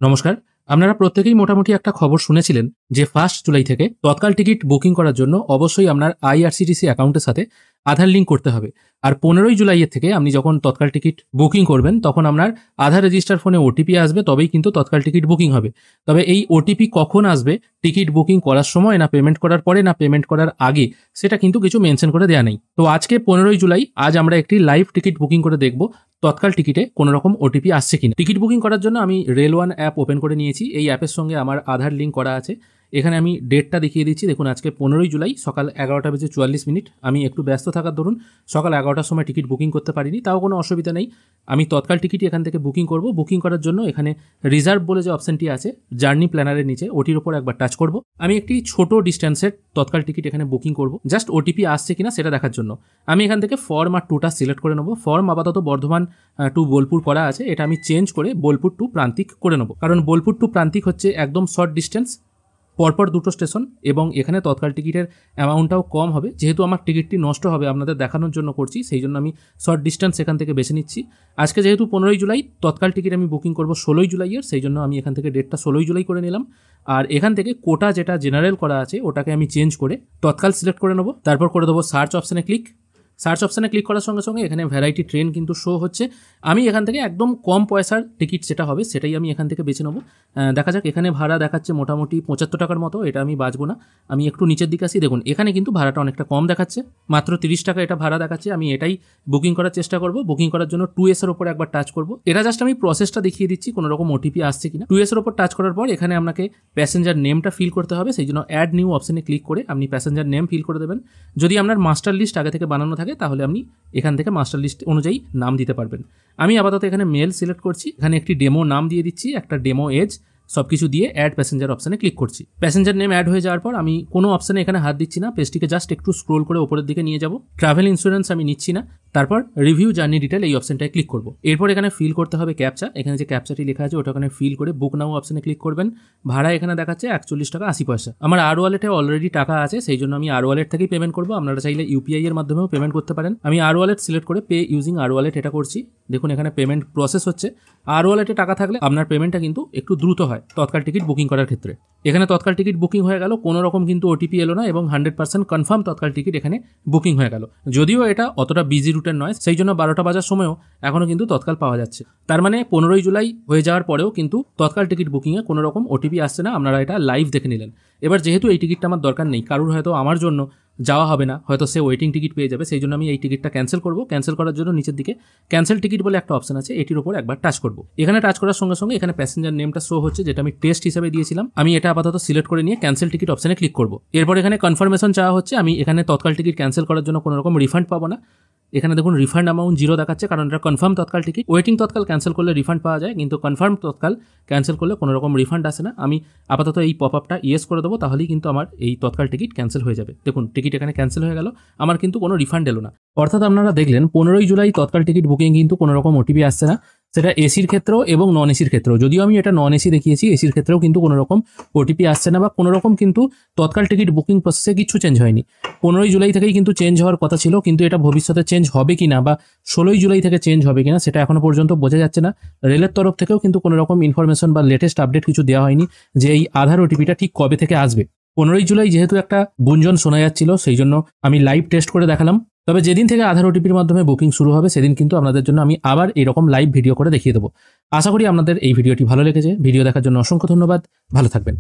নমস্কার। আপনারা প্রত্যেকেই মোটামুটি একটা খবর শুনেছিলেন যে 1 জুলাই থেকে তৎকাল টিকিট বুকিং করার জন্য অবশ্যই আপনার আইআরসিটিসি অ্যাকাউন্টের সাথে আধার লিঙ্ক করতে হবে। আর 15ই জুলাইয়ের থেকে আপনি যখন তৎকাল টিকিট বুকিং করবেন তখন আপনার আধার রেজিস্টার ফোনে ওটিপি আসবে, তবেই কিন্তু তৎকাল টিকিট বুকিং হবে। তবে এই ওটিপি কখন আসবে, টিকিট বুকিং করার সময় না পেমেন্ট করার পরে না পেমেন্ট করার আগে, সেটা কিন্তু কিছু মেনশন করে দেওয়া নেই। তো আজকে 15ই জুলাই আজ আমরা একটি লাইভ টিকিট বুকিং করে দেখব তৎকাল টিকিটে কোনো রকম ওটিপি আসছে কিনা। টিকিট বুকিং করার জন্য আমি রেল ওয়ান অ্যাপ ওপেন করে নিয়েছি। এই অ্যাপের সঙ্গে আমার আধার লিঙ্ক করা আছে। এখানে আমি ডেটটা দেখিয়ে দিচ্ছি। দেখুন, আজকে 15ই জুলাই সকাল 11:44। আমি একটু ব্যস্ত থাকার দরুন সকাল 11টার সময় টিকিট বুকিং করতে পারিনি, তাও কোনো অসুবিধা নেই। আমি তৎকাল টিকিটই এখান থেকে বুকিং করব। বুকিং করার জন্য এখানে রিজার্ভ বলে যে অপশনটি আছে জার্নি প্ল্যানারের নিচে, ওটির ওপর একবার টাচ করব। আমি একটি ছোট ডিস্টেন্সের তৎকাল টিকিট এখানে বুকিং করব, জাস্ট ওটিপি আসছে কিনা সেটা দেখার জন্য। আমি এখান থেকে ফর্ম আর টুটা সিলেক্ট করে নেব। ফর্ম আপাতত বর্ধমান টু বোলপুর করা আছে, এটা আমি চেঞ্জ করে বোলপুর টু প্রান্তিক করে নেব, কারণ বোলপুর টু প্রান্তিক হচ্ছে একদম শর্ট ডিস্টেন্স, পরপর দুটো স্টেশন, এবং এখানে তৎকাল টিকিটের অ্যামাউন্টটাও কম হবে। যেহেতু আমার টিকিটটি নষ্ট হবে আপনাদের দেখানোর জন্য করছি, সেই জন্য আমি শর্ট ডিস্টেন্স এখান থেকে বেছে নিচ্ছি। আজকে যেহেতু 15ই জুলাই, তৎকাল টিকিট আমি বুকিং করব 16ই জুলাইয়ের, সেই জন্য আমি এখান থেকে ডেটটা 16ই জুলাই করে নিলাম। আর এখান থেকে কোটা যেটা জেনারেল করা আছে ওটাকে আমি চেঞ্জ করে তৎকাল সিলেক্ট করে নেব। তারপর করে দেবো সার্চ অপশানে ক্লিক। সার্চ অপশানে ক্লিক করার সঙ্গে সঙ্গে এখানে ভ্যারাইটি ট্রেন কিন্তু শো হচ্ছে। আমি এখান থেকে একদম কম পয়সার টিকিট যেটা হবে সেটাই আমি এখান থেকে বেছে নেবো। দেখা যাক, এখানে ভাড়া দেখাচ্ছে মোটামুটি 75 টাকার মতো। এটা আমি বাঁচবো না, আমি একটু নিচের দিকে আসি। দেখুন, এখানে কিন্তু ভাড়াটা অনেকটা কম দেখাচ্ছে, মাত্র 30 টাকা এটা ভাড়া দেখাচ্ছে। আমি এটাই বুকিং করার চেষ্টা করব। বুকিং করার জন্য 2S এর ওপর একবার টাচ করব। এটা জাস্ট আমি প্রসেসটা দেখিয়ে দিচ্ছি কোনো রকম ওটিপি আসছে কিনা। 2S এর ওপর টাচ করার পর এখানে আপনাকে প্যাসেঞ্জার নেমটা ফিল করতে হবে, সেই জন্য অ্যাড নিউ অপশানে ক্লিক করে আপনি প্যাসেঞ্জার নেম ফিল করে দেবেন। যদি আপনার মাস্টার লিস্ট আগে থেকে বানানো থাকে তাহলে আপনি এখান থেকে মাস্টার লিস্ট অনুযায়ী নাম দিতে পারবেন। আমি আপাতত এখানে মেল সিলেক্ট করছি, এখানে একটি ডেমো নাম দিয়ে দিচ্ছি, একটা ডেমো এজ, সবকিছু দিয়ে অ্যাড প্যাসেঞ্জার অপশানে ক্লিক করছি। প্যাসেঞ্জার নেম অ্যাড হয়ে যাওয়ার পর আমি কোনো অপশানে এখানে হাত দিচ্ছি না, পেজটিকে জাস্ট একটু স্ক্রোল করে ওপরের দিকে নিয়ে যাব। ট্রাভেল ইন্স্যুরেন্স আমি নিচ্ছি না। তারপর রিভিউ জার্নি ডিটেল এই অপশানটায় ক্লিক করব। এরপর এখানে ফিল করতে হবে ক্যাপচা। এখানে যে ক্যাপচাটি লেখা আছে ওটা ওখানে ফিল করে বুক নাও অপশানে ক্লিক করবেন। ভাড়া এখানে দেখাচ্ছে 41 টাকা 80 পয়সা। আমার আর ওয়ালেটে অলরেডি টাকা আছে, সেই জন্য আমি আর ওয়ালেট থেকেই পেমেন্ট করবো। আপনারা চাইলে ইউপিআই এর মাধ্যমেও পেমেন্ট করতে পারেন। আমি আর ওয়ালেট সিলেক্ট করে পে ইউজিং আর ওয়ালেট এটা করছি। দেখুন, এখানে পেমেন্ট প্রসেস হচ্ছে। আর ওয়ালেটে টাকা থাকলে আপনার পেমেন্টটা কিন্তু একটু দ্রুত হয় তৎকাল টিকিট বুকিং করার ক্ষেত্রে। এখানে তৎকাল টিকিট বুকিং হয়ে গেল, কোনো রকম কিন্তু ওটিপি এলো না, এবং 100% কনফার্ম তৎকাল টিকিট এখানে বুকিং হয়ে গেল। যদিও এটা অতটা বিজি রুটের নয়, সেই জন্য 12টা বাজার সময়ও এখনও কিন্তু তৎকাল পাওয়া যাচ্ছে। তার মানে 15ই জুলাই হয়ে যাওয়ার পরেও কিন্তু তৎকাল টিকিট বুকিংয়ে কোনো রকম ওটিপি আসছে না। আপনারা এটা লাইভ দেখে নিলেন। এবার যেহেতু এই টিকিটটা আমার দরকার নেই, কারুর হয়তো আমার জন্য যাওয়া হবে না, হয়তো সে ওয়েটিং টিকিট পেয়ে যাবে, সেই জন্য আমি এই টিকিটটা ক্যান্সেল করব। ক্যান্সেল করার জন্য নিচের দিকে ক্যান্সেল টিকিট বলে একটা অপশন আছে, এটির উপর একবার টাচ করব। এখানে টাচ করার সঙ্গে সঙ্গে এখানে প্যাসেঞ্জার নেমটা শো হচ্ছে, যেটা আমি টেস্ট হিসেবে দিয়েছিলাম। আমি এটা আপাতত সিলেক্ট করে নিয়ে ক্যান্সেল টিকিট অপশানে ক্লিক করব। এরপর এখানে কনফার্মেশন চাওয়া হচ্ছে। আমি এখানে তৎকাল টিকিট ক্যান্সেল করার জন্য কোনো রকম রিফান্ড পাবো না। এখানে দেখুন রিফান্ড অ্যামাউন্ট 0 দেখাচ্ছে, কারণ এটা কনফার্ম তৎকাল টিকিট। ওয়েটিং তৎকাল ক্যান্সেল করলে রিফান্ড পাওয়া যায়, কিন্তু কনফার্ম তৎকাল ক্যান্সেল করলে কোনো রকম রিফান্ড আসে না। আমি আপাতত এই পপ আপটা ইয়েস করে দেবো, তাহলেই কিন্তু আমার এই তৎকাল টিকিট ক্যান্সেল হয়ে যাবে। দেখুন, টিকিট এখানে ক্যান্সেল হয়ে গেল, আমার কিন্তু কোনো রিফান্ড এলো না। অর্থাৎ আপনারা দেখলেন 15ই জুলাই তৎকাল টিকিট বুকিং কিন্তু কোনো রকম ওটিপি আসছে না, সেটা এসির ক্ষেত্রেও এবং নন এসির ক্ষেত্রেও। যদিও আমি এটা নন এসি দেখিয়েছি, এসির ক্ষেত্রেও কিন্তু কোনো রকম ওটিপি আসছে না, বা কোনো রকম কিন্তু তৎকাল টিকিট বুকিং প্রসেসে কিছু চেঞ্জ হয়নি। 15ই জুলাই থেকেই কিন্তু চেঞ্জ হওয়ার কথা ছিল, কিন্তু এটা ভবিষ্যতে চেঞ্জ হবে কিনা বা 16ই জুলাই থেকে চেঞ্জ হবে কিনা সেটা এখনো পর্যন্ত বোঝা যাচ্ছে না। রেলের তরফ থেকেও কিন্তু কোনো রকম ইনফরমেশন বা লেটেস্ট আপডেট কিছু দেওয়া হয়নি যে এই আধার ওটিপিটা ঠিক কবে থেকে আসবে। 15ই জুলাই যেহেতু একটা গুঞ্জন শোনা যাচ্ছিল, সেই জন্য আমি লাইভ টেস্ট করে দেখালাম। তবে যেদিন থেকে আধার ওটিপির মাধ্যমে বুকিং শুরু হবে সেদিন কিন্তু আপনাদের জন্য আমি আবার এরকম লাইভ ভিডিও করে দেখিয়ে দেবো। আশা করি আপনাদের এই ভিডিওটি ভালো লেগেছে। ভিডিও দেখার জন্য অসংখ্য ধন্যবাদ। ভালো থাকবেন।